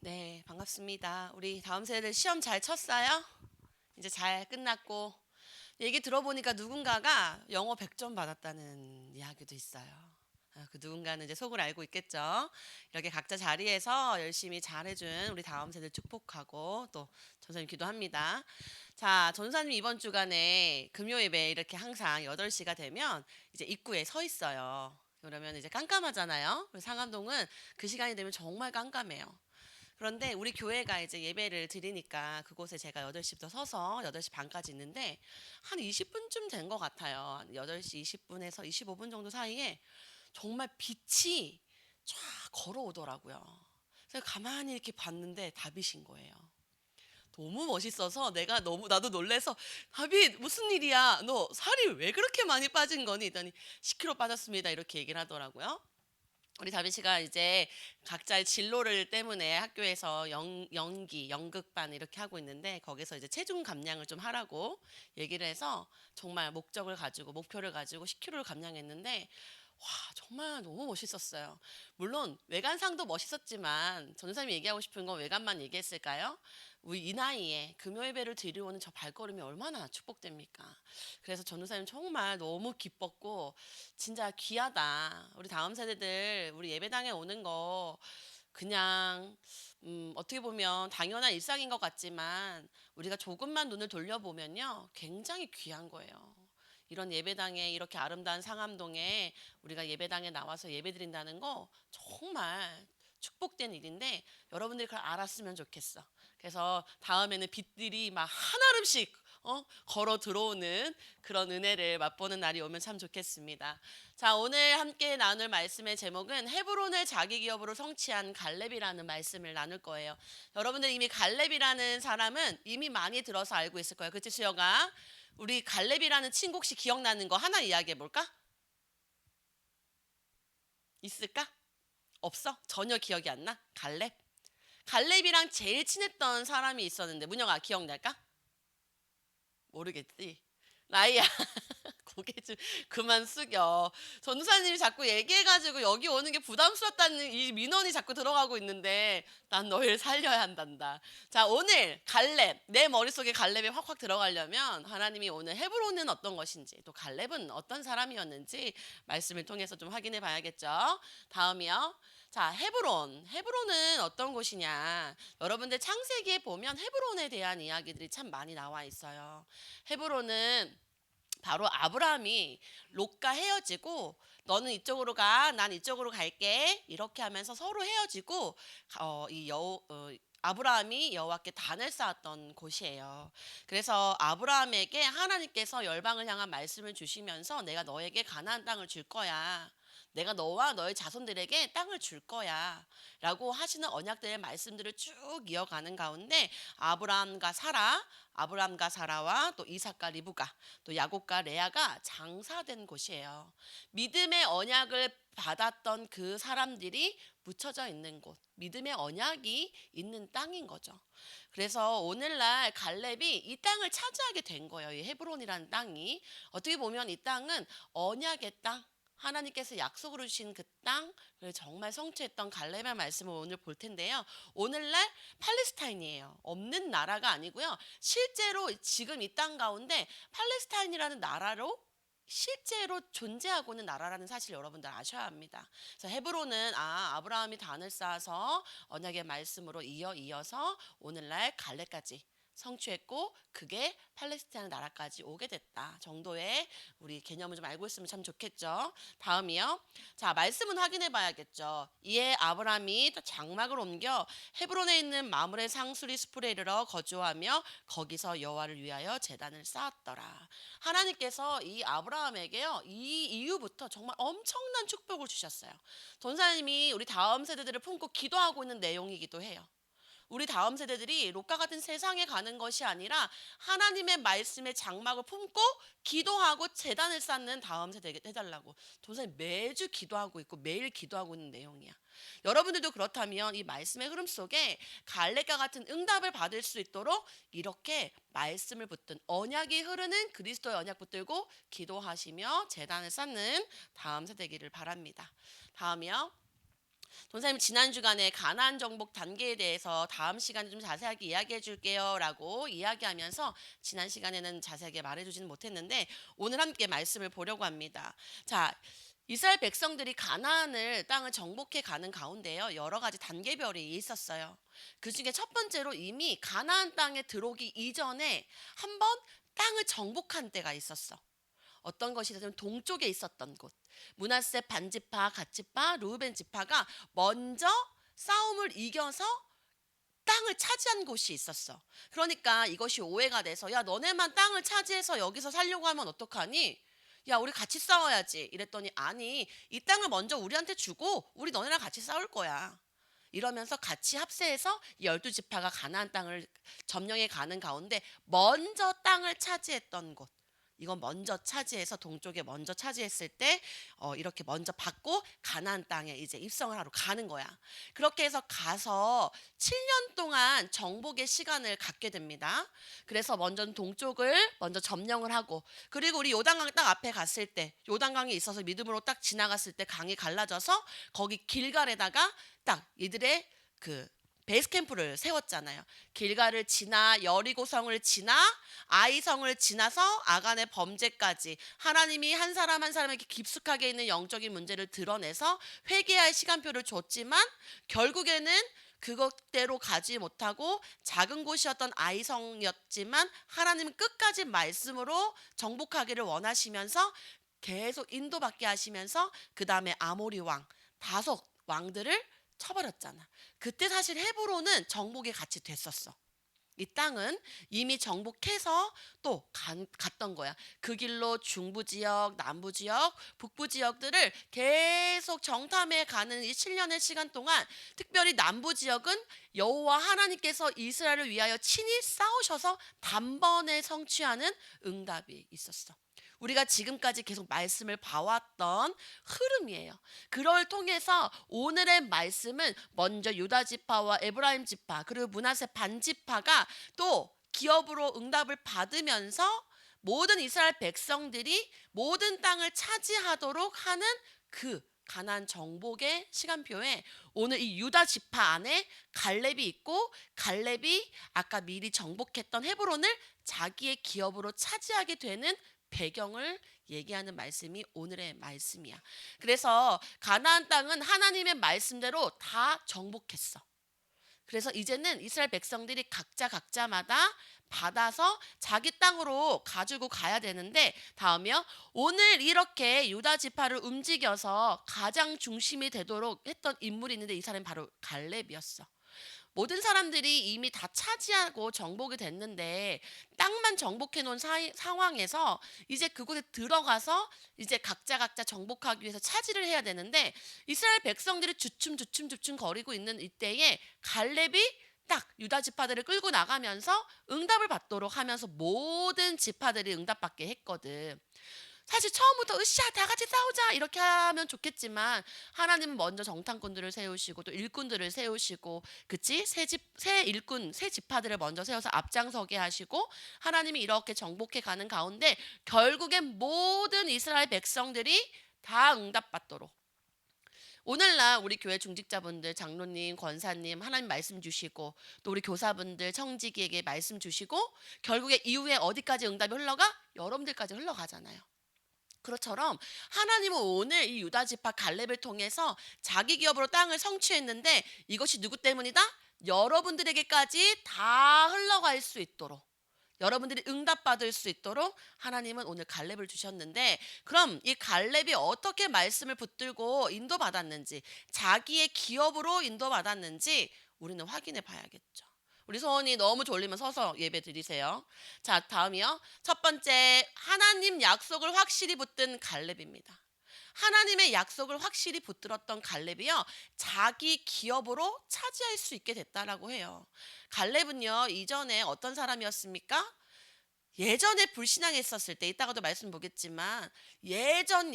네, 반갑습니다. 우리 다음 세대들 시험 잘 쳤어요? 이제 잘 끝났고, 얘기 들어보니까 누군가가 영어 100점 받았다는 이야기도 있어요. 그 누군가는 이제 속을 알고 있겠죠. 이렇게 각자 자리에서 열심히 잘해준 우리 다음 세대 축복하고 또 전사님 기도합니다. 자, 전사님 이번 주간에 금요 예배 이렇게 항상 8시가 되면 이제 입구에 서 있어요. 그러면 이제 깜깜하잖아요. 그래서 상암동은 그 시간이 되면 정말 깜깜해요. 그런데 우리 교회가 이제 예배를 드리니까 그곳에 제가 8시부터 서서 8시 반까지 있는데 한 20분쯤 된 것 같아요. 8시 20분에서 25분 정도 사이에 정말 빛이 쫙 걸어오더라고요. 그래서 가만히 이렇게 봤는데 다빗인 거예요. 너무 멋있어서 나도 놀래서 다빗 무슨 일이야? 너 살이 왜 그렇게 많이 빠진 거니? 했더니 10kg 빠졌습니다. 이렇게 얘기를 하더라고요. 우리 다빈 씨가 이제 각자의 진로를 때문에 학교에서 연기, 연극반 이렇게 하고 있는데 거기서 이제 체중 감량을 좀 하라고 얘기를 해서 정말 목적을 가지고 목표를 가지고 10kg를 감량했는데 와, 정말 너무 멋있었어요. 물론 외관상도 멋있었지만 전도사님이 얘기하고 싶은 건 외관만 얘기했을까요? 우리 이 나이에 금요예배를 드리러오는 저 발걸음이 얼마나 축복됩니까? 그래서 전도사님 정말 너무 기뻤고 진짜 귀하다. 우리 다음 세대들 우리 예배당에 오는 거 그냥 어떻게 보면 당연한 일상인 것 같지만 우리가 조금만 눈을 돌려보면요 굉장히 귀한 거예요. 이런 예배당에 이렇게 아름다운 상암동에 우리가 예배당에 나와서 예배드린다는 거 정말 축복된 일인데 여러분들이 그걸 알았으면 좋겠어. 그래서 다음에는 빛들이 막 한아름씩 걸어 들어오는 그런 은혜를 맛보는 날이 오면 참 좋겠습니다. 자, 오늘 함께 나눌 말씀의 제목은 헤브론을 자기 기업으로 성취한 갈렙이라는 말씀을 나눌 거예요. 여러분들 이미 갈렙이라는 사람은 이미 많이 들어서 알고 있을 거예요. 그치, 수영아? 우리 갈렙이라는 친구 혹시 기억나는 거 하나 이야기해 볼까? 있을까? 없어? 전혀 기억이 안 나? 갈렙? 갈렙이랑 제일 친했던 사람이 있었는데 문영아 기억날까? 모르겠지? 나이야. 고개 좀 그만 숙여. 전도사님이 자꾸 얘기해가지고 여기 오는 게 부담스럽다는 이 민원이 자꾸 들어가고 있는데 난 너희를 살려야 한단다. 자, 오늘 갈렙, 내 머릿속에 갈렙이 확확 들어가려면 하나님이 오늘 헤브론은 어떤 것인지 또 갈렙은 어떤 사람이었는지 말씀을 통해서 좀 확인해 봐야겠죠. 다음이요. 자, 헤브론은 어떤 곳이냐? 여러분들 창세기에 보면 헤브론에 대한 이야기들이 참 많이 나와 있어요. 헤브론은 바로 아브라함이 롯과 헤어지고 너는 이쪽으로 가, 난 이쪽으로 갈게 이렇게 하면서 서로 헤어지고 아브라함이 여호와께 단을 쌓았던 곳이에요. 그래서 아브라함에게 하나님께서 열방을 향한 말씀을 주시면서 내가 너에게 가나안 땅을 줄 거야. 내가 너와 너의 자손들에게 땅을 줄 거야. 라고 하시는 언약들의 말씀들을 쭉 이어가는 가운데 아브라함과 사라와 또 이삭과 리브가 또 야곱과 레아가 장사된 곳이에요. 믿음의 언약을 받았던 그 사람들이 묻혀져 있는 곳, 믿음의 언약이 있는 땅인 거죠. 그래서 오늘날 갈렙이 이 땅을 차지하게 된 거예요. 이 헤브론이라는 땅이. 어떻게 보면 이 땅은 언약의 땅, 하나님께서 약속으로 주신 그 땅을 정말 성취했던 갈렙의 말씀을 오늘 볼 텐데요. 오늘날 팔레스타인이에요. 없는 나라가 아니고요. 실제로 지금 이 땅 가운데 팔레스타인이라는 나라로 실제로 존재하고 있는 나라라는 사실 여러분들 아셔야 합니다. 그래서 헤브론은 아브라함이 단을 쌓아서 언약의 말씀으로 이어서 오늘날 갈렙까지 성취했고 그게 팔레스타인 나라까지 오게 됐다 정도의 우리 개념을 좀 알고 있으면 참 좋겠죠. 다음이요. 자, 말씀은 확인해 봐야겠죠. 이에 아브라함이 장막을 옮겨 헤브론에 있는 마므레 상수리 숲에 이르러 거주하며 거기서 여호와를 위하여 제단을 쌓았더라. 하나님께서 이 아브라함에게요 이 이후부터 정말 엄청난 축복을 주셨어요. 전사님이 우리 다음 세대들을 품고 기도하고 있는 내용이기도 해요. 우리 다음 세대들이 롯과 같은 세상에 가는 것이 아니라 하나님의 말씀의 장막을 품고 기도하고 제단을 쌓는 다음 세대 해달라고 전사님 매주 기도하고 있고 매일 기도하고 있는 내용이야. 여러분들도 그렇다면 이 말씀의 흐름 속에 갈렙과 같은 응답을 받을 수 있도록 이렇게 말씀을 붙든 언약이 흐르는 그리스도의 언약 붙들고 기도하시며 제단을 쌓는 다음 세대기를 바랍니다. 다음이요. 전사님 지난 주간에 가나안 정복 단계에 대해서 다음 시간에 좀 자세하게 이야기해 줄게요라고 이야기하면서 지난 시간에는 자세하게 말해주지는 못했는데 오늘 함께 말씀을 보려고 합니다. 자, 이스라엘 백성들이 가나안을 땅을 정복해 가는 가운데요 여러 가지 단계별이 있었어요. 그 중에 첫 번째로 이미 가나안 땅에 들어오기 이전에 한번 땅을 정복한 때가 있었어. 어떤 것이든 동쪽에 있었던 곳. 므낫세 반지파, 갓지파, 르우벤 지파가 먼저 싸움을 이겨서 땅을 차지한 곳이 있었어. 그러니까 이것이 오해가 돼서 야 너네만 땅을 차지해서 여기서 살려고 하면 어떡하니? 야 우리 같이 싸워야지. 이랬더니 아니 이 땅을 먼저 우리한테 주고 우리 너네랑 같이 싸울 거야. 이러면서 같이 합세해서 12지파가 가나안 땅을 점령해 가는 가운데 먼저 땅을 차지했던 곳. 이건 먼저 차지해서 동쪽에 먼저 차지했을 때 이렇게 먼저 받고 가나안 땅에 이제 입성을 하러 가는 거야. 그렇게 해서 가서 7년 동안 정복의 시간을 갖게 됩니다. 그래서 먼저 동쪽을 먼저 점령을 하고 그리고 우리 요단강 딱 앞에 갔을 때 요단강이 있어서 믿음으로 딱 지나갔을 때 강이 갈라져서 거기 길갈에다가 딱 이들의 그 베이스 캠프를 세웠잖아요. 길갈을 지나 여리고성을 지나 아이성을 지나서 아간의 범죄까지 하나님이 한 사람 한 사람에게 깊숙하게 있는 영적인 문제를 드러내서 회개할 시간표를 줬지만 결국에는 그것대로 가지 못하고 작은 곳이었던 아이성이었지만 하나님은 끝까지 말씀으로 정복하기를 원하시면서 계속 인도받게 하시면서 그 다음에 아모리 왕 다섯 왕들을 쳐버렸잖아. 그때 사실 헤브론은 정복이 같이 됐었어. 이 땅은 이미 정복해서 또 갔던 거야. 그 길로 중부 지역, 남부 지역, 북부 지역들을 계속 정탐해 가는 이 7년의 시간 동안 특별히 남부 지역은 여호와 하나님께서 이스라엘을 위하여 친히 싸우셔서 단번에 성취하는 응답이 있었어. 우리가 지금까지 계속 말씀을 봐왔던 흐름이에요. 그걸 통해서 오늘의 말씀은 먼저 유다 지파와 에브라임 지파 그리고 므낫세 반지파가 또 기업으로 응답을 받으면서 모든 이스라엘 백성들이 모든 땅을 차지하도록 하는 그 가나안 정복의 시간표에 오늘 이 유다 지파 안에 갈렙이 있고 갈렙이 아까 미리 정복했던 헤브론을 자기의 기업으로 차지하게 되는 배경을 얘기하는 말씀이 오늘의 말씀이야. 그래서 가나안 땅은 하나님의 말씀대로 다 정복했어. 그래서 이제는 이스라엘 백성들이 각자마다 받아서 자기 땅으로 가지고 가야 되는데 다음이요. 오늘 이렇게 유다 지파를 움직여서 가장 중심이 되도록 했던 인물이 있는데 이 사람이 바로 갈렙이었어. 모든 사람들이 이미 다 차지하고 정복이 됐는데 땅만 정복해 놓은 상황에서 이제 그곳에 들어가서 이제 각자 정복하기 위해서 차지를 해야 되는데 이스라엘 백성들이 주춤 거리고 있는 이때에 갈렙이 딱 유다 지파들을 끌고 나가면서 응답을 받도록 하면서 모든 지파들이 응답받게 했거든. 사실 처음부터 으쌰 다 같이 싸우자 이렇게 하면 좋겠지만 하나님은 먼저 정탐꾼들을 세우시고 또 일꾼들을 세우시고 그치 새 일꾼 새 지파들을 먼저 세워서 앞장서게 하시고 하나님이 이렇게 정복해 가는 가운데 결국엔 모든 이스라엘 백성들이 다 응답받도록 오늘날 우리 교회 중직자분들 장로님 권사님 하나님 말씀 주시고 또 우리 교사분들 청지기에게 말씀 주시고 결국에 이후에 어디까지 응답이 흘러가? 여러분들까지 흘러가잖아요. 그것처럼 하나님은 오늘 이 유다 지파 갈렙을 통해서 자기 기업으로 땅을 성취했는데 이것이 누구 때문이다? 여러분들에게까지 다 흘러갈 수 있도록 여러분들이 응답받을 수 있도록 하나님은 오늘 갈렙을 주셨는데 그럼 이 갈렙이 어떻게 말씀을 붙들고 인도받았는지 자기의 기업으로 인도받았는지 우리는 확인해 봐야겠죠. 우리 소원이 너무 졸리면 서서 예배 드리세요. 자, 다음이요. 첫 번째, 하나님 약속을 확실히 붙든 갈렙입니다. 하나님의 약속을 확실히 붙들었던 갈렙이요. 자기 기업으로 차지할 수 있게 됐다라고 해요. 갈렙은요. 이전에 어떤 사람이었습니까? 예전에 불신앙했었을 때 이따가도 말씀 보겠지만 예전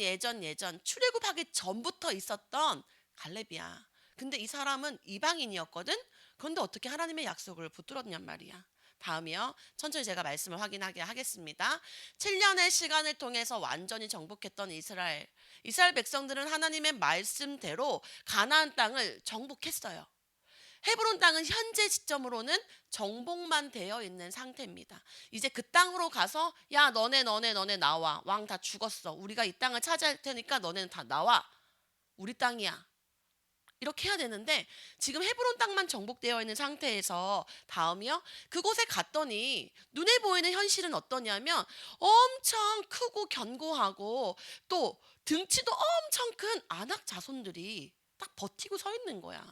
출애굽하기 전부터 있었던 갈렙이야. 근데 이 사람은 이방인이었거든. 그런데 어떻게 하나님의 약속을 붙들었냔 말이야. 다음이요. 천천히 제가 말씀을 확인하게 하겠습니다. 7년의 시간을 통해서 완전히 정복했던 이스라엘. 이스라엘 백성들은 하나님의 말씀대로 가나안 땅을 정복했어요. 헤브론 땅은 현재 시점으로는 정복만 되어 있는 상태입니다. 이제 그 땅으로 가서 야 너네 나와. 왕 다 죽었어. 우리가 이 땅을 차지할 테니까 너네는 다 나와. 우리 땅이야. 이렇게 해야 되는데 지금 헤브론 땅만 정복되어 있는 상태에서 다음이요. 그곳에 갔더니 눈에 보이는 현실은 어떠냐면 엄청 크고 견고하고 또 등치도 엄청 큰 안악 자손들이 딱 버티고 서 있는 거야.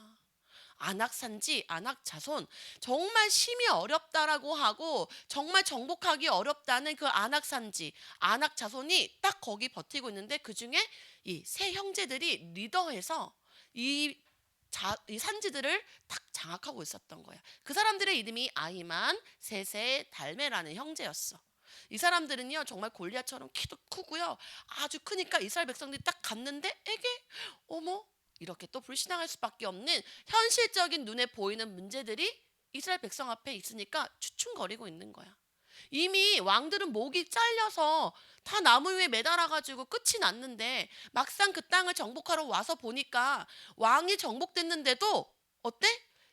안악산지, 안악자손 정말 심히 어렵다라고 하고 정말 정복하기 어렵다는 그 안악산지, 안악자손이 딱 거기 버티고 있는데 그중에 이 세 형제들이 리더해서 이 이 산지들을 딱 장악하고 있었던 거야. 그 사람들의 이름이 아히만, 세세, 달메라는 형제였어. 이 사람들은요 정말 골리앗처럼 키도 크고요 아주 크니까 이스라엘 백성들이 딱 갔는데 에게 어머 이렇게 또 불신앙할 수밖에 없는 현실적인 눈에 보이는 문제들이 이스라엘 백성 앞에 있으니까 추춤거리고 있는 거야. 이미 왕들은 목이 잘려서 다 나무 위에 매달아 가지고 끝이 났는데 막상 그 땅을 정복하러 와서 보니까 왕이 정복됐는데도 어때?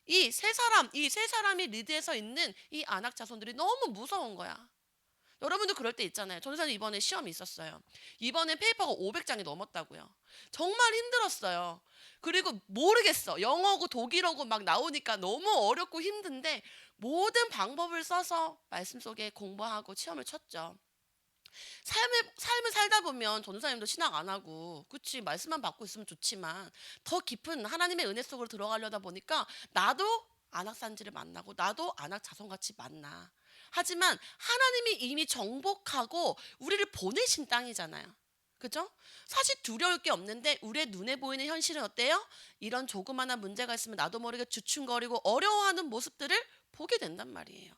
이 세 사람이 리드해서 있는 이 안악 자손들이 너무 무서운 거야. 여러분도 그럴 때 있잖아요. 전도사님 이번에 시험이 있었어요. 이번에 페이퍼가 500장이 넘었다고요. 정말 힘들었어요. 그리고 모르겠어. 영어고 독일어고 막 나오니까 너무 어렵고 힘든데 모든 방법을 써서 말씀 속에 공부하고 시험을 쳤죠. 삶을 살다 보면 전도사님도 신앙 안 하고 그치 말씀만 받고 있으면 좋지만 더 깊은 하나님의 은혜 속으로 들어가려다 보니까 나도 안악산지를 만나고 나도 안악자손같이 만나. 하지만 하나님이 이미 정복하고 우리를 보내신 땅이잖아요. 그죠? 사실 두려울 게 없는데 우리의 눈에 보이는 현실은 어때요? 이런 조그마한 문제가 있으면 나도 모르게 주춤거리고 어려워하는 모습들을 보게 된단 말이에요.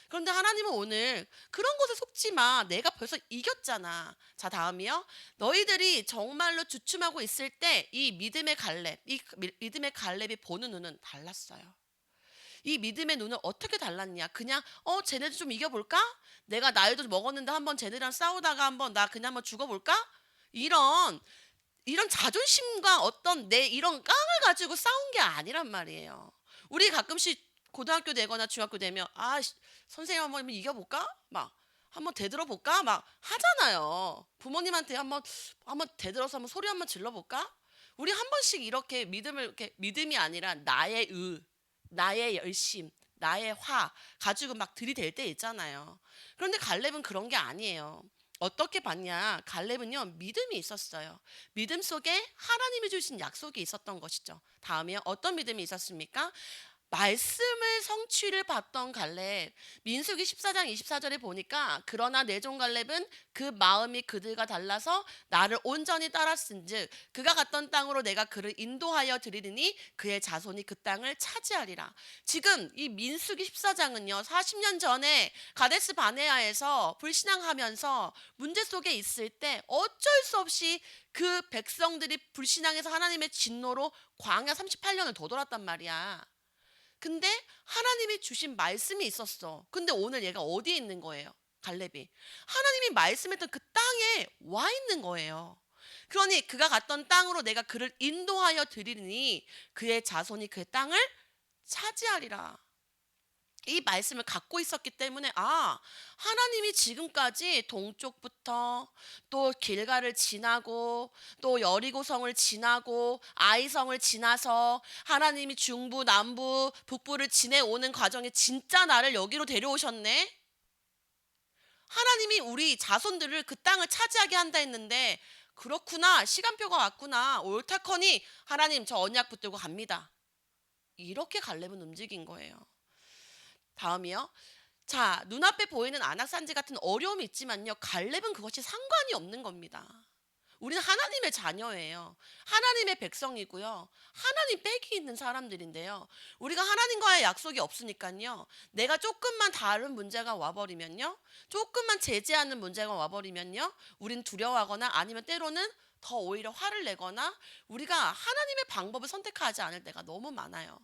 그런데 하나님은 오늘 그런 것에 속지 마. 내가 벌써 이겼잖아. 자, 다음이요. 너희들이 정말로 주춤하고 있을 때 이 믿음의 갈렙, 이 믿음의 갈렙이 보는 눈은 달랐어요. 이 믿음의 눈은 어떻게 달랐냐? 그냥 쟤네들 좀 이겨볼까? 내가 나이도 먹었는데 한번 쟤네랑 싸우다가 한번 나 그냥 한번 죽어볼까? 이런 자존심과 어떤 내 이런 깡을 가지고 싸운 게 아니란 말이에요. 우리 가끔씩 고등학교 되거나 중학교 되면 선생님 한번 이겨볼까? 막 한번 대들어볼까? 막 하잖아요. 부모님한테 한번 대들어서 한번 소리 한번 질러볼까? 우리 한 번씩 이렇게 믿음이 아니라 나의 열심, 나의 화 가지고 막 들이댈 때 있잖아요. 그런데 갈렙은 그런 게 아니에요. 어떻게 봤냐? 갈렙은요 믿음이 있었어요. 믿음 속에 하나님이 주신 약속이 있었던 것이죠. 다음에 어떤 믿음이 있었습니까? 말씀을 성취를 받던 갈렙. 민수기 14장 24절에 보니까 그러나 내 종 갈렙은 그 마음이 그들과 달라서 나를 온전히 따랐은즉 그가 갔던 땅으로 내가 그를 인도하여 드리리니 그의 자손이 그 땅을 차지하리라. 지금 이 민수기 14장은요 40년 전에 가데스 바네아에서 불신앙하면서 문제 속에 있을 때 어쩔 수 없이 그 백성들이 불신앙해서 하나님의 진노로 광야 38년을 더 돌았단 말이야. 근데 하나님이 주신 말씀이 있었어. 근데 오늘 얘가 어디에 있는 거예요? 갈렙이. 하나님이 말씀했던 그 땅에 와 있는 거예요. 그러니 그가 갔던 땅으로 내가 그를 인도하여 드리니 그의 자손이 그 땅을 차지하리라. 이 말씀을 갖고 있었기 때문에 하나님이 지금까지 동쪽부터 또 길가를 지나고 또 여리고성을 지나고 아이성을 지나서 하나님이 중부 남부 북부를 지내오는 과정에 진짜 나를 여기로 데려오셨네. 하나님이 우리 자손들을 그 땅을 차지하게 한다 했는데 그렇구나, 시간표가 왔구나, 옳다커니 하나님 저 언약 붙들고 갑니다. 이렇게 갈렙은 움직인 거예요. 다음이요. 자, 눈앞에 보이는 안악산지 같은 어려움이 있지만요. 갈렙은 그것이 상관이 없는 겁니다. 우리는 하나님의 자녀예요. 하나님의 백성이고요. 하나님 빽이 있는 사람들인데요. 우리가 하나님과의 약속이 없으니까요. 내가 조금만 다른 문제가 와버리면요. 조금만 제재하는 문제가 와버리면요. 우린 두려워하거나 아니면 때로는 더 오히려 화를 내거나 우리가 하나님의 방법을 선택하지 않을 때가 너무 많아요.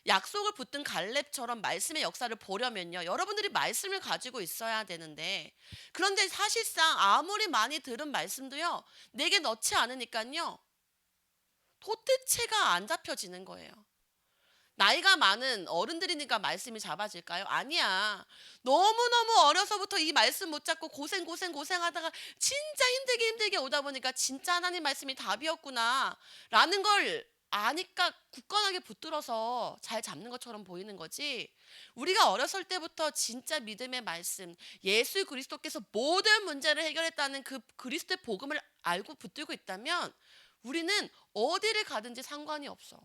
약속을 붙든 갈렙처럼 말씀의 역사를 보려면요, 여러분들이 말씀을 가지고 있어야 되는데, 그런데 사실상 아무리 많이 들은 말씀도요, 내게 넣지 않으니까요, 도대체가 안 잡혀지는 거예요. 나이가 많은 어른들이니까 말씀이 잡아질까요? 아니야. 너무너무 어려서부터 이 말씀 못 잡고 고생하다가 진짜 힘들게 오다 보니까 진짜 하나님 말씀이 답이었구나 라는 걸 아니까 굳건하게 붙들어서 잘 잡는 것처럼 보이는 거지. 우리가 어렸을 때부터 진짜 믿음의 말씀, 예수 그리스도께서 모든 문제를 해결했다는 그 그리스도의 복음을 알고 붙들고 있다면 우리는 어디를 가든지 상관이 없어.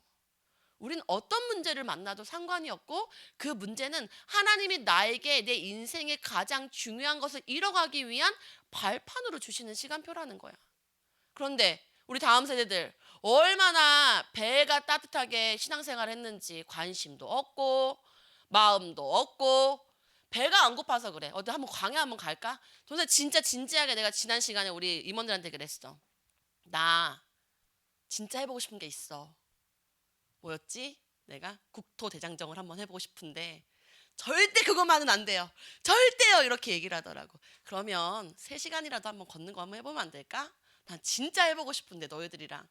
우린 어떤 문제를 만나도 상관이 없고, 그 문제는 하나님이 나에게 내 인생의 가장 중요한 것을 이뤄가기 위한 발판으로 주시는 시간표라는 거야. 그런데 우리 다음 세대들 얼마나 배가 따뜻하게 신앙생활 했는지 관심도 없고 마음도 없고, 배가 안 고파서 그래. 어디 한번 광야 한번 갈까? 도대체 진짜 진지하게 내가 지난 시간에 우리 임원들한테 그랬어. 나 진짜 해보고 싶은 게 있어. 뭐였지? 내가 국토대장정을 한번 해보고 싶은데 절대 그것만은 안 돼요. 절대요. 이렇게 얘기를 하더라고. 그러면 3시간이라도 한번 걷는 거 한번 해보면 안 될까? 난 진짜 해보고 싶은데 너희들이랑.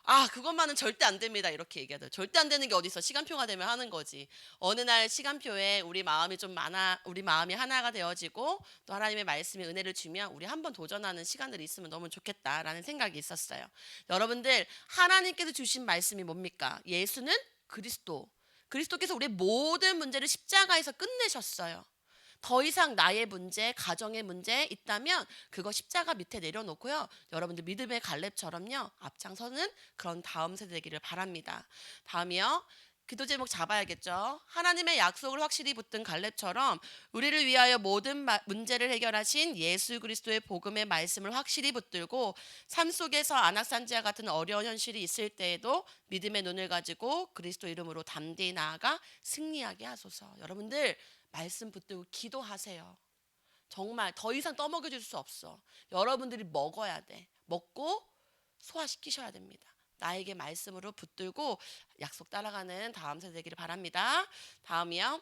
아, 그것만은 절대 안 됩니다. 이렇게 얘기하더라고. 절대 안 되는 게 어디 있어. 시간표가 되면 하는 거지. 어느 날 시간표에 우리 마음이 좀 많아, 우리 마음이 하나가 되어지고 또 하나님의 말씀의 은혜를 주면 우리 한번 도전하는 시간들이 있으면 너무 좋겠다라는 생각이 있었어요. 여러분들, 하나님께서 주신 말씀이 뭡니까? 예수는 그리스도. 그리스도께서 우리의 모든 문제를 십자가에서 끝내셨어요. 더 이상 나의 문제, 가정의 문제 있다면 그거 십자가 밑에 내려놓고요, 여러분들 믿음의 갈렙처럼요, 앞장서는 그런 다음 세대 되기를 바랍니다. 다음이요, 기도 제목 잡아야겠죠. 하나님의 약속을 확실히 붙든 갈렙처럼 우리를 위하여 모든 문제를 해결하신 예수 그리스도의 복음의 말씀을 확실히 붙들고, 삶 속에서 안악산지와 같은 어려운 현실이 있을 때에도 믿음의 눈을 가지고 그리스도 이름으로 담대히 나아가 승리하게 하소서. 여러분들 말씀 붙들고 기도하세요. 정말 더 이상 떠먹여 줄 수 없어. 여러분들이 먹어야 돼. 먹고 소화시키셔야 됩니다. 나에게 말씀으로 붙들고 약속 따라가는 다음 세대 되기를 바랍니다. 다음이요,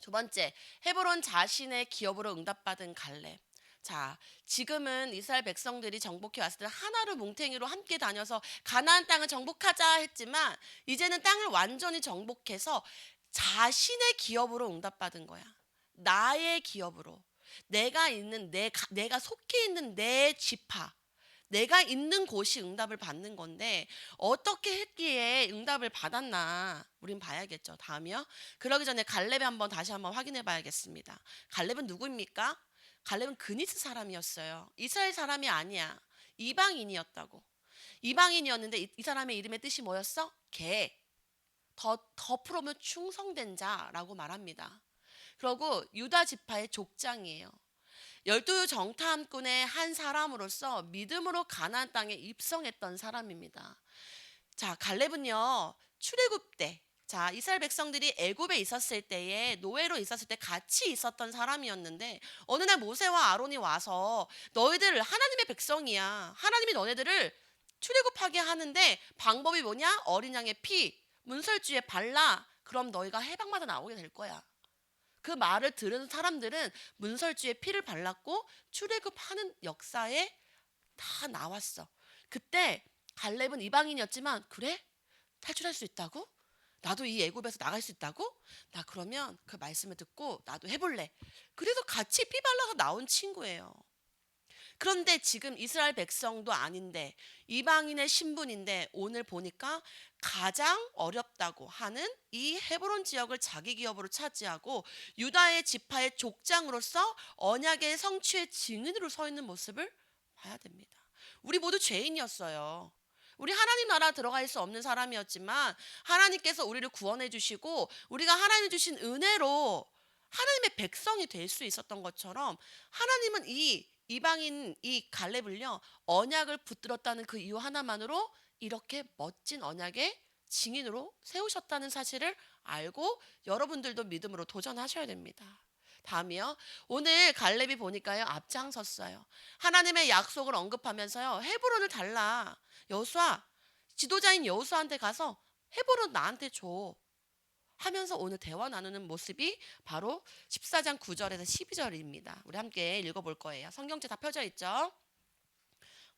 2번째, 헤브론 자신의 기업으로 응답받은 갈렙. 자, 지금은 이스라엘 백성들이 정복해 왔을 때 하나로 뭉탱이로 함께 다녀서 가나안 땅을 정복하자 했지만, 이제는 땅을 완전히 정복해서 자신의 기업으로 응답받은 거야. 나의 기업으로. 내가 속해 있는 내 지파, 내가 있는 곳이 응답을 받는 건데 어떻게 했기에 응답을 받았나 우린 봐야겠죠. 다음이요. 그러기 전에 갈렙 다시 한번 확인해 봐야겠습니다. 갈렙은 누구입니까? 갈렙은 그니스 사람이었어요. 이스라엘 사람이 아니야. 이방인이었다고. 이방인이었는데 이 사람의 이름의 뜻이 뭐였어? 개. 더 풀어면 충성된 자라고 말합니다. 그리고 유다 지파의 족장이에요. 12 정탐꾼의 한 사람으로서 믿음으로 가나안 땅에 입성했던 사람입니다. 자, 갈렙은요, 출애굽 때, 자, 이스라엘 백성들이 애굽에 있었을 때에, 노예로 있었을 때 같이 있었던 사람이었는데, 어느 날 모세와 아론이 와서 너희들 하나님의 백성이야, 하나님이 너네들을 출애굽하게 하는데 방법이 뭐냐? 어린 양의 피 문설주에 발라. 그럼 너희가 해방받아 나오게 될 거야. 그 말을 들은 사람들은 문설주에 피를 발랐고 출애굽하는 역사에 다 나왔어. 그때 갈렙은 이방인이었지만, 그래? 탈출할 수 있다고? 나도 이 애굽에서 나갈 수 있다고? 나 그러면 그 말씀을 듣고 나도 해볼래. 그래서 같이 피 발라서 나온 친구예요. 그런데 지금 이스라엘 백성도 아닌데 이방인의 신분인데, 오늘 보니까 가장 어렵다고 하는 이 헤브론 지역을 자기 기업으로 차지하고 유다의 지파의 족장으로서 언약의 성취의 증인으로 서 있는 모습을 봐야 됩니다. 우리 모두 죄인이었어요. 우리 하나님 나라 들어갈 수 없는 사람이었지만 하나님께서 우리를 구원해 주시고 우리가 하나님이 주신 은혜로 하나님의 백성이 될 수 있었던 것처럼, 하나님은 이 이방인 이 갈렙을요, 언약을 붙들었다는 그 이유 하나만으로 이렇게 멋진 언약의 증인으로 세우셨다는 사실을 알고 여러분들도 믿음으로 도전하셔야 됩니다. 다음이요. 오늘 갈렙이 보니까요, 앞장섰어요. 하나님의 약속을 언급하면서요, 헤브론을 달라. 여호수아, 지도자인 여호수아한테 가서 헤브론 나한테 줘. 하면서 오늘 대화 나누는 모습이 바로 14장 9절에서 12절입니다. 우리 함께 읽어볼 거예요. 성경책 다 펴져 있죠?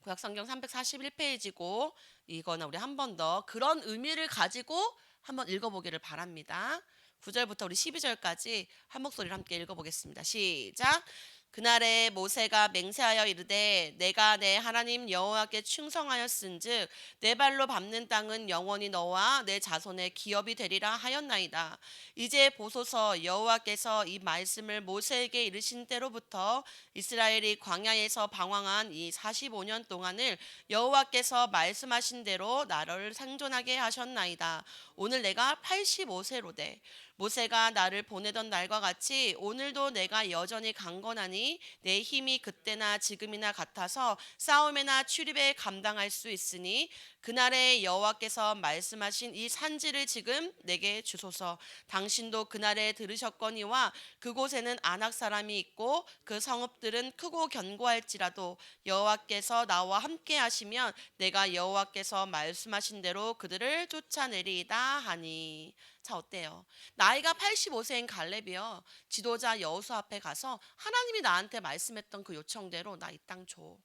구약성경 341페이지고 이거는 우리 한 번 더 그런 의미를 가지고 한번 읽어보기를 바랍니다. 9절부터 우리 12절까지 한 목소리로 함께 읽어보겠습니다. 시작. 그날에 모세가 맹세하여 이르되 내가 내 하나님 여호와께 충성하였은즉 내 발로 밟는 땅은 영원히 너와 내 자손의 기업이 되리라 하였나이다. 이제 보소서 여호와께서 이 말씀을 모세에게 이르신 때로부터 이스라엘이 광야에서 방황한 이 45년 동안을 여호와께서 말씀하신 대로 나를 생존하게 하셨나이다. 오늘 내가 85세로되 모세가 나를 보내던 날과 같이 오늘도 내가 여전히 강건하니 내 힘이 그때나 지금이나 같아서 싸움이나 출입에 감당할 수 있으니 그날에 여호와께서 말씀하신 이 산지를 지금 내게 주소서. 당신도 그날에 들으셨거니와 그곳에는 아낙 사람이 있고 그 성읍들은 크고 견고할지라도 여호와께서 나와 함께 하시면 내가 여호와께서 말씀하신 대로 그들을 쫓아내리이다 하니. 자, 어때요? 나이가 85세인 갈렙이요, 지도자 여호수 앞에 가서 하나님이 나한테 말씀했던 그 요청대로 나 이 땅 줘.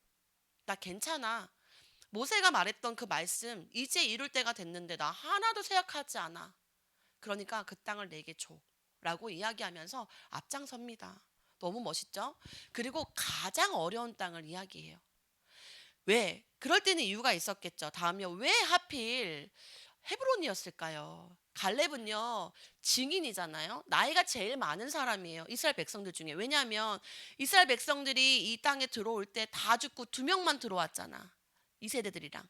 나 괜찮아. 모세가 말했던 그 말씀 이제 이룰 때가 됐는데 나 하나도 쇠약하지 않아. 그러니까 그 땅을 내게 줘 라고 이야기하면서 앞장섭니다. 너무 멋있죠? 그리고 가장 어려운 땅을 이야기해요. 왜? 그럴 때는 이유가 있었겠죠. 다음이요. 왜 하필 헤브론이었을까요? 갈렙은요, 증인이잖아요. 나이가 제일 많은 사람이에요, 이스라엘 백성들 중에. 왜냐하면 이스라엘 백성들이 이 땅에 들어올 때 다 죽고 2명만 들어왔잖아. 이 세대들이랑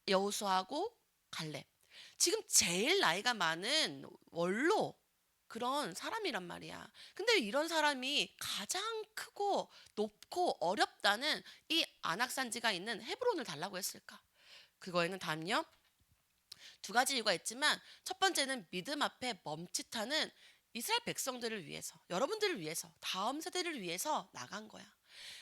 여호수아하고 갈렙. 지금 제일 나이가 많은 원로 그런 사람이란 말이야. 근데 이런 사람이 가장 크고 높고 어렵다는 이 안악산지가 있는 헤브론을 달라고 했을까? 그거에는 다음요, 두 가지 이유가 있지만 첫 번째는 믿음 앞에 멈칫하는 이스라엘 백성들을 위해서, 여러분들을 위해서, 다음 세대를 위해서 나간 거야.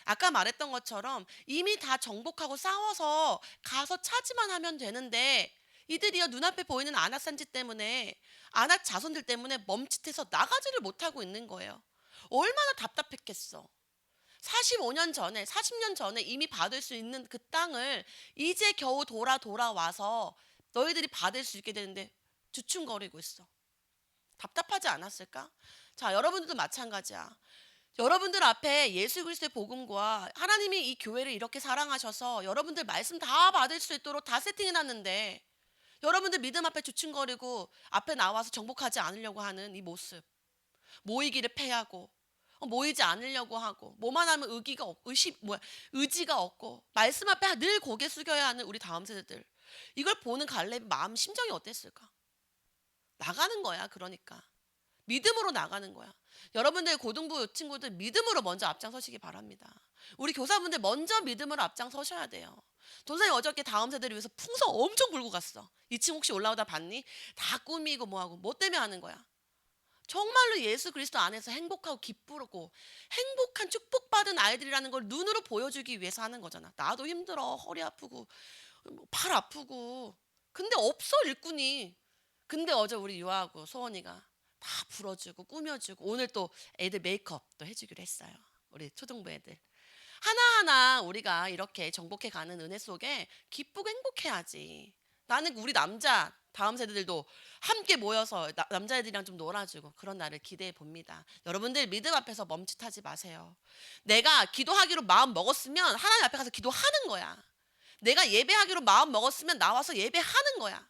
아까 말했던 것처럼 이미 다 정복하고 싸워서 가서 차지만 하면 되는데 이들이요, 눈앞에 보이는 아낙산지 때문에, 아낙 자손들 때문에 멈칫해서 나가지를 못하고 있는 거예요. 얼마나 답답했겠어. 45년 전에, 40년 전에 이미 받을 수 있는 그 땅을 이제 겨우 돌아와서 너희들이 받을 수 있게 되는데 주춤거리고 있어. 답답하지 않았을까? 자, 여러분들도 마찬가지야. 여러분들 앞에 예수 그리스도의 복음과 하나님이 이 교회를 이렇게 사랑하셔서 여러분들 말씀 다 받을 수 있도록 다 세팅해놨는데 여러분들 믿음 앞에 주춤거리고 앞에 나와서 정복하지 않으려고 하는 이 모습, 모이기를 패하고 모이지 않으려고 하고 뭐만 하면 의지가 없고 말씀 앞에 늘 고개 숙여야 하는 우리 다음 세대들, 이걸 보는 갈렙 마음 심정이 어땠을까? 나가는 거야. 그러니까 믿음으로 나가는 거야. 여러분들 고등부 친구들 믿음으로 먼저 앞장서시기 바랍니다. 우리 교사분들 먼저 믿음으로 앞장서셔야 돼요. 돈사님 어저께 다음 세대를 위해서 풍선 엄청 불고 갔어. 2층 혹시 올라오다 봤니? 다 꾸미고 뭐하고 뭐 때문에 하는 거야? 정말로 예수 그리스도 안에서 행복하고 기쁘고 행복한 축복받은 아이들이라는 걸 눈으로 보여주기 위해서 하는 거잖아. 나도 힘들어. 허리 아프고 팔 아프고. 근데 없어, 일꾼이. 근데 어제 우리 유아하고 소원이가 다 불어주고 꾸며주고 오늘 또 애들 메이크업도 해주기로 했어요. 우리 초등부 애들. 하나하나 우리가 이렇게 정복해 가는 은혜 속에 기쁘고 행복해야지. 나는 우리 남자 다음 세대들도 함께 모여서 남자애들이랑 좀 놀아주고 그런 날을 기대해 봅니다. 여러분들 믿음 앞에서 멈칫하지 마세요. 내가 기도하기로 마음 먹었으면 하나님 앞에 가서 기도하는 거야. 내가 예배하기로 마음 먹었으면 나와서 예배하는 거야.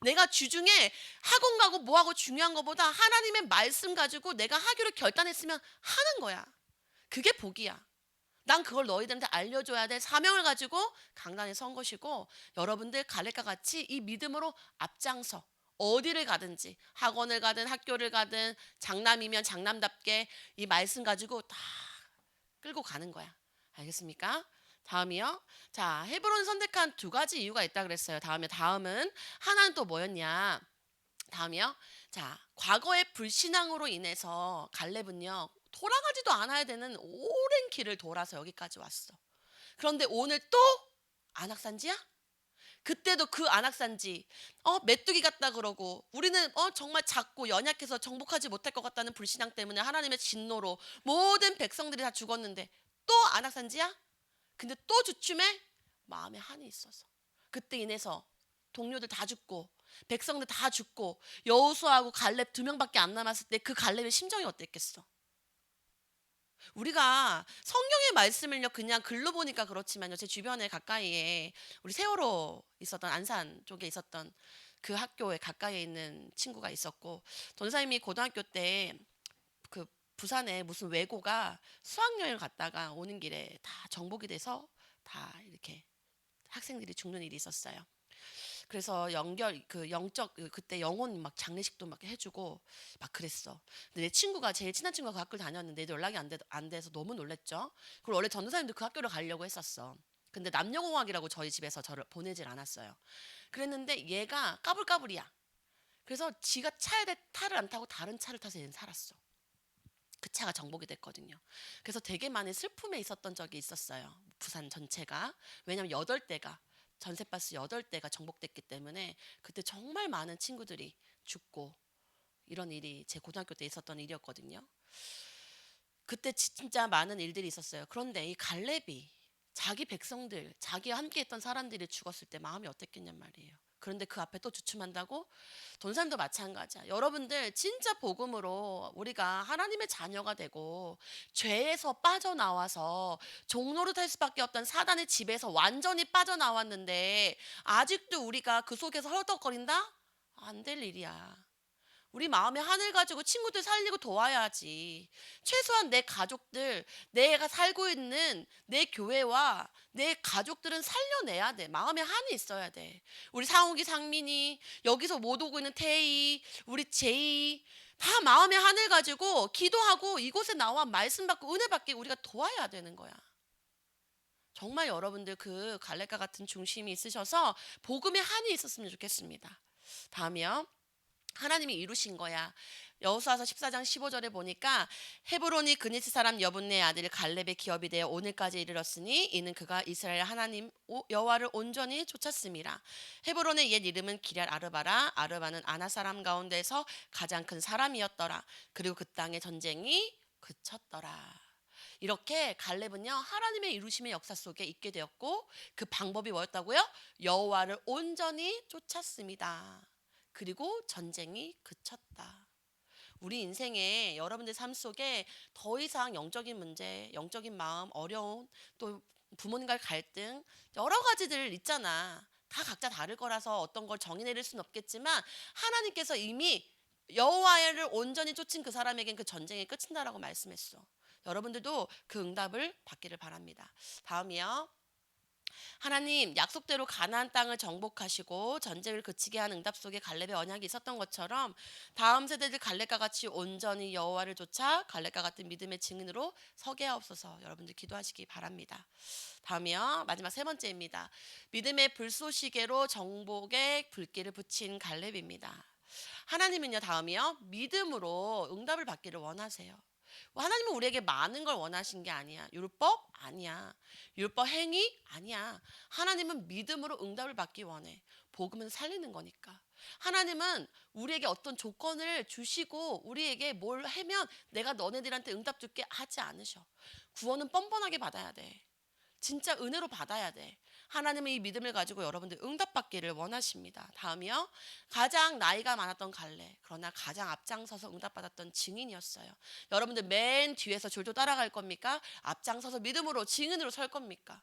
내가 주중에 학원 가고 뭐하고 중요한 것보다 하나님의 말씀 가지고 내가 하기로 결단했으면 하는 거야. 그게 복이야. 난 그걸 너희들한테 알려줘야 될 사명을 가지고 강단에 선 것이고, 여러분들 갈렙과 같이 이 믿음으로 앞장서 어디를 가든지, 학원을 가든 학교를 가든 장남이면 장남답게 이 말씀 가지고 다 끌고 가는 거야. 알겠습니까? 다음이요. 자, 헤브론 선택한 두 가지 이유가 있다 그랬어요. 다음은 하나는 또 뭐였냐? 다음이요. 자, 과거의 불신앙으로 인해서 갈렙은요, 돌아가지도 않아야 되는 오랜 길을 돌아서 여기까지 왔어. 그런데 오늘 또 안악산지야? 그때도 그 안악산지 메뚜기 같다 그러고 우리는 정말 작고 연약해서 정복하지 못할 것 같다는 불신앙 때문에 하나님의 진노로 모든 백성들이 다 죽었는데 또 안악산지야? 근데 또 주춤해? 마음에 한이 있어서 그때 인해서 동료들 다 죽고 백성들 다 죽고 여호수아하고 갈렙 두 명밖에 안 남았을 때 그 갈렙의 심정이 어땠겠어? 우리가 성경의 말씀을요 그냥 글로 보니까 그렇지만요 제 주변에 가까이에 우리 세월호 있었던 안산 쪽에 있었던 그 학교에 가까이에 있는 친구가 있었고 전사님이 고등학교 때 그 부산에 무슨 외고가 수학여행을 갔다가 오는 길에 다 정복이 돼서 다 이렇게 학생들이 죽는 일이 있었어요. 그래서 연결 그 영적 그때 영혼 막 장례식도 막 해주고 막 그랬어. 근데 내 친구가 제일 친한 친구가 그 학교를 다녔는데 연락이 안 돼서 너무 놀랬죠. 그리고 원래 전도사님도 그 학교를 가려고 했었어. 근데 남녀공학이라고 저희 집에서 저를 보내질 않았어요. 그랬는데 얘가 까불까불이야. 그래서 지가 차를 안 타고 다른 차를 타서 얘는 살았어. 그 차가 정복이 됐거든요. 그래서 되게 많은 슬픔에 있었던 적이 있었어요. 부산 전체가. 왜냐면 8대가 전세버스 8대가 정복됐기 때문에 그때 정말 많은 친구들이 죽고 이런 일이 제 고등학교 때 있었던 일이었거든요. 그때 진짜 많은 일들이 있었어요. 그런데 이 갈렙이 자기 백성들, 자기와 함께했던 사람들이 죽었을 때 마음이 어땠겠냔 말이에요. 그런데 그 앞에 또 주춤한다고? 돈사님도 마찬가지야. 여러분들 진짜 복음으로 우리가 하나님의 자녀가 되고 죄에서 빠져나와서 종로를 탈 수밖에 없던 사단의 집에서 완전히 빠져나왔는데 아직도 우리가 그 속에서 헐떡거린다? 안 될 일이야. 우리 마음에 하늘 가지고 친구들 살리고 도와야지. 최소한 내 가족들, 내가 살고 있는 내 교회와 내 가족들은 살려내야 돼. 마음에 한이 있어야 돼. 우리 상욱이, 상민이, 여기서 못 오고 있는 태희, 우리 제이, 다 마음에 한을 가지고 기도하고 이곳에 나와 말씀 받고 은혜 받게 우리가 도와야 되는 거야. 정말 여러분들 그 갈렙과 같은 중심이 있으셔서 복음의 한이 있었으면 좋겠습니다. 다음이요. 하나님이 이루신 거야. 여호수아서 14장 15절에 보니까 헤브론이 그니스 사람 여분네 아들 갈렙의 기업이 되어 오늘까지 이르렀으니 이는 그가 이스라엘 하나님 여호와를 온전히 쫓았음이라. 헤브론의 옛 이름은 기럇 아르바라. 아르바는 아나 사람 가운데서 가장 큰 사람이었더라. 그리고 그 땅의 전쟁이 그쳤더라. 이렇게 갈렙은요 하나님의 이루심의 역사 속에 있게 되었고 그 방법이 뭐였다고요? 여호와를 온전히 쫓았습니다. 그리고 전쟁이 그쳤다. 우리 인생에 여러분들 삶 속에 더 이상 영적인 문제, 영적인 마음, 어려움, 또 부모님과의 갈등 여러 가지들 있잖아. 다 각자 다를 거라서 어떤 걸 정의 내릴 수는 없겠지만 하나님께서 이미 여호와를 온전히 쫓은 그 사람에겐 그 전쟁이 끝인다라고 말씀했어. 여러분들도 그 응답을 받기를 바랍니다. 다음이요. 하나님 약속대로 가나안 땅을 정복하시고 전쟁을 그치게 한 응답 속에 갈렙의 언약이 있었던 것처럼 다음 세대들 갈렙과 같이 온전히 여호와를 쫓아 갈렙과 같은 믿음의 증인으로 서게 하옵소서. 여러분들 기도하시기 바랍니다. 다음이요. 마지막 세 번째입니다. 믿음의 불쏘시개로 정복의 불길을 붙인 갈렙입니다. 하나님은요. 다음이요. 믿음으로 응답을 받기를 원하세요. 하나님은 우리에게 많은 걸 원하신 게 아니야. 율법? 아니야. 율법 행위? 아니야. 하나님은 믿음으로 응답을 받기 원해. 복음은 살리는 거니까. 하나님은 우리에게 어떤 조건을 주시고 우리에게 뭘 하면 내가 너네들한테 응답 줄게 하지 않으셔. 구원은 뻔뻔하게 받아야 돼. 진짜 은혜로 받아야 돼. 하나님은 이 믿음을 가지고 여러분들 응답받기를 원하십니다. 다음이요. 가장 나이가 많았던 갈렙. 그러나 가장 앞장서서 응답받았던 증인이었어요. 여러분들 맨 뒤에서 줄도 따라갈 겁니까? 앞장서서 믿음으로 증인으로 설 겁니까?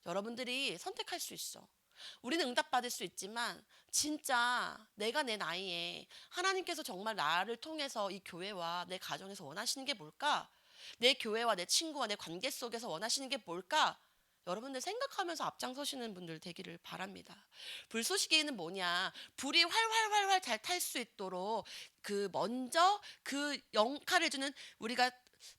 여러분들이 선택할 수 있어. 우리는 응답받을 수 있지만 진짜 내가 내 나이에 하나님께서 정말 나를 통해서 이 교회와 내 가정에서 원하시는 게 뭘까? 내 교회와 내 친구와 내 관계 속에서 원하시는 게 뭘까? 여러분들 생각하면서 앞장서시는 분들 되기를 바랍니다. 불쏘시개는 뭐냐? 불이 활활활활 잘 탈 수 있도록 그 먼저 그 역할을 주는 우리가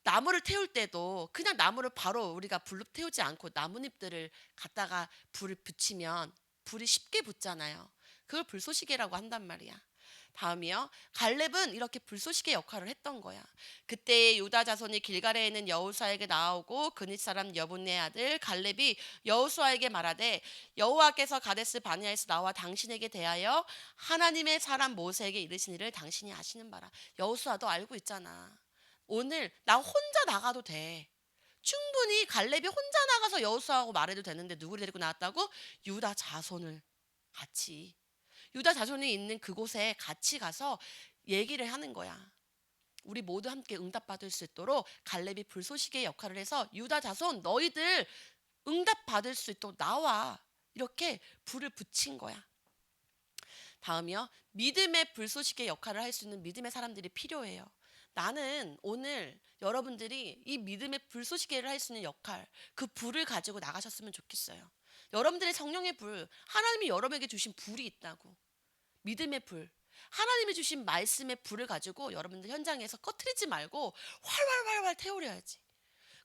나무를 태울 때도 그냥 나무를 바로 우리가 불로 태우지 않고 나뭇잎들을 갖다가 불을 붙이면 불이 쉽게 붙잖아요. 그걸 불쏘시개라고 한단 말이야. 다음이요. 갈렙은 이렇게 불쏘시개 역할을 했던 거야. 그때 유다 자손이 길갈에 있는 여호수아에게 나오고 그닛 사람 여분네 아들 갈렙이 여호수아에게 말하되 여호와께서 가데스 바네아에서 나와 당신에게 대하여 하나님의 사람 모세에게 이르신 일을 당신이 아시는 바라. 여호수아도 알고 있잖아. 오늘 나 혼자 나가도 돼. 충분히 갈렙이 혼자 나가서 여호수아하고 말해도 되는데 누구를 데리고 나왔다고? 유다 자손을 같이. 유다 자손이 있는 그곳에 같이 가서 얘기를 하는 거야. 우리 모두 함께 응답받을 수 있도록 갈렙이 불쏘시개의 역할을 해서 유다 자손 너희들 응답받을 수 있도록 나와. 이렇게 불을 붙인 거야. 다음이요. 믿음의 불쏘시개 역할을 할 수 있는 믿음의 사람들이 필요해요. 나는 오늘 여러분들이 이 믿음의 불쏘시개를 할 수 있는 역할, 그 불을 가지고 나가셨으면 좋겠어요. 여러분들의 성령의 불, 하나님이 여러분에게 주신 불이 있다고. 믿음의 불, 하나님이 주신 말씀의 불을 가지고 여러분들 현장에서 꺼트리지 말고 활활활활 태우려야지.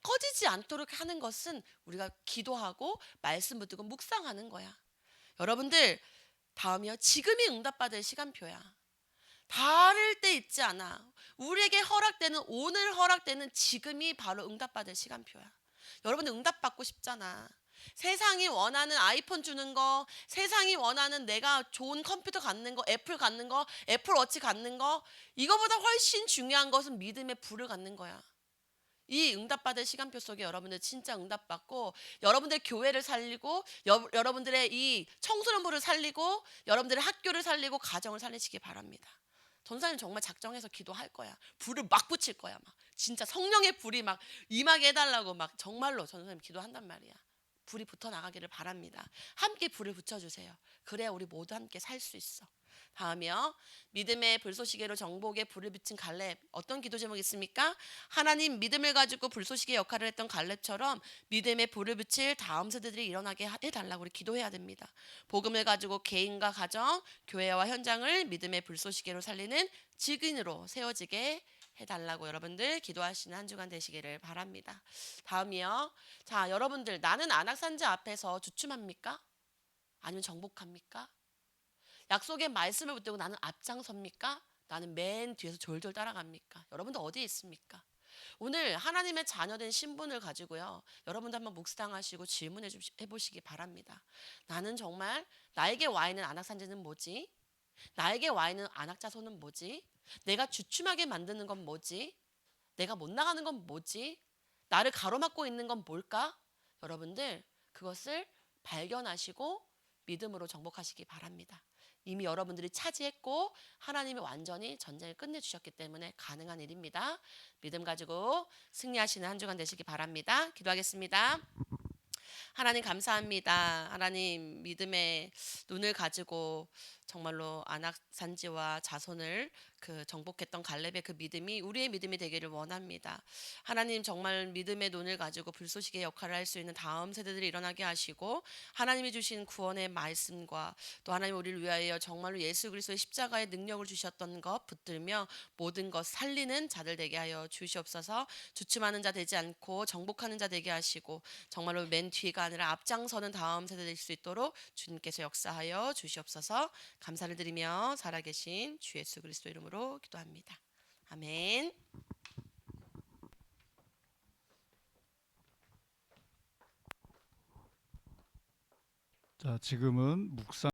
꺼지지 않도록 하는 것은 우리가 기도하고 말씀 붙들고 묵상하는 거야. 여러분들 다음이요. 지금이 응답받을 시간표야. 다를 때 있지 않아. 우리에게 허락되는 오늘 허락되는 지금이 바로 응답받을 시간표야. 여러분들 응답받고 싶잖아. 세상이 원하는 아이폰 주는 거, 세상이 원하는 내가 좋은 컴퓨터 갖는 거, 애플 갖는 거, 애플워치 갖는 거, 이거보다 훨씬 중요한 것은 믿음의 불을 갖는 거야. 이 응답받을 시간표 속에 여러분들 진짜 응답받고 여러분들 교회를 살리고 여러분들의 이 청소년부를 살리고 여러분들의 학교를 살리고 가정을 살리시기 바랍니다. 전사님 정말 작정해서 기도할 거야. 불을 막 붙일 거야. 막 진짜 성령의 불이 막 임하게 해달라고 막 정말로 전사님 기도한단 말이야. 불이 붙어 나가기를 바랍니다. 함께 불을 붙여주세요. 그래야 우리 모두 함께 살 수 있어. 다음이요. 믿음의 불쏘시개로 정복에 불을 비친 갈렙. 어떤 기도 제목이 있습니까? 하나님 믿음을 가지고 불쏘시개 역할을 했던 갈렙처럼 믿음의 불을 붙일 다음 세대들이 일어나게 해달라고 우리 기도해야 됩니다. 복음을 가지고 개인과 가정, 교회와 현장을 믿음의 불쏘시개로 살리는 직인으로 세워지게 해달라고 여러분들 기도하시는 한 주간 되시기를 바랍니다. 다음이요. 자, 여러분들 나는 안악산지 앞에서 주춤합니까? 아니면 정복합니까? 약속의 말씀을 붙들고 나는 앞장섭니까? 나는 맨 뒤에서 졸졸 따라갑니까? 여러분들 어디에 있습니까? 오늘 하나님의 자녀된 신분을 가지고요. 여러분들 한번 묵상하시고 질문해 보시기 바랍니다. 나는 정말 나에게 와 있는 안악산지는 뭐지? 나에게 와 있는 안악자손은 뭐지? 내가 주춤하게 만드는 건 뭐지? 내가 못 나가는 건 뭐지? 나를 가로막고 있는 건 뭘까? 여러분들 그것을 발견하시고 믿음으로 정복하시기 바랍니다. 이미 여러분들이 차지했고 하나님이 완전히 전쟁을 끝내주셨기 때문에 가능한 일입니다. 믿음 가지고 승리하시는 한 주간 되시기 바랍니다. 기도하겠습니다. 하나님 감사합니다. 하나님 믿음의 눈을 가지고 정말로 안악산지와 자손을 정복했던 갈렙의 그 믿음이 우리의 믿음이 되기를 원합니다. 하나님 정말 믿음의 눈을 가지고 불쏘시개 역할을 할 수 있는 다음 세대들이 일어나게 하시고 하나님이 주신 구원의 말씀과 또 하나님 우리를 위하여 정말로 예수 그리스도의 십자가의 능력을 주셨던 것 붙들며 모든 것 살리는 자들 되게 하여 주시옵소서. 주춤하는 자 되지 않고 정복하는 자 되게 하시고 정말로 맨 뒤가 아니라 앞장서는 다음 세대 될 수 있도록 주님께서 역사하여 주시옵소서. 감사를 드리며 살아계신 주 예수 그리스도 이름으로 기도합니다. 아멘. 자, 지금은 묵상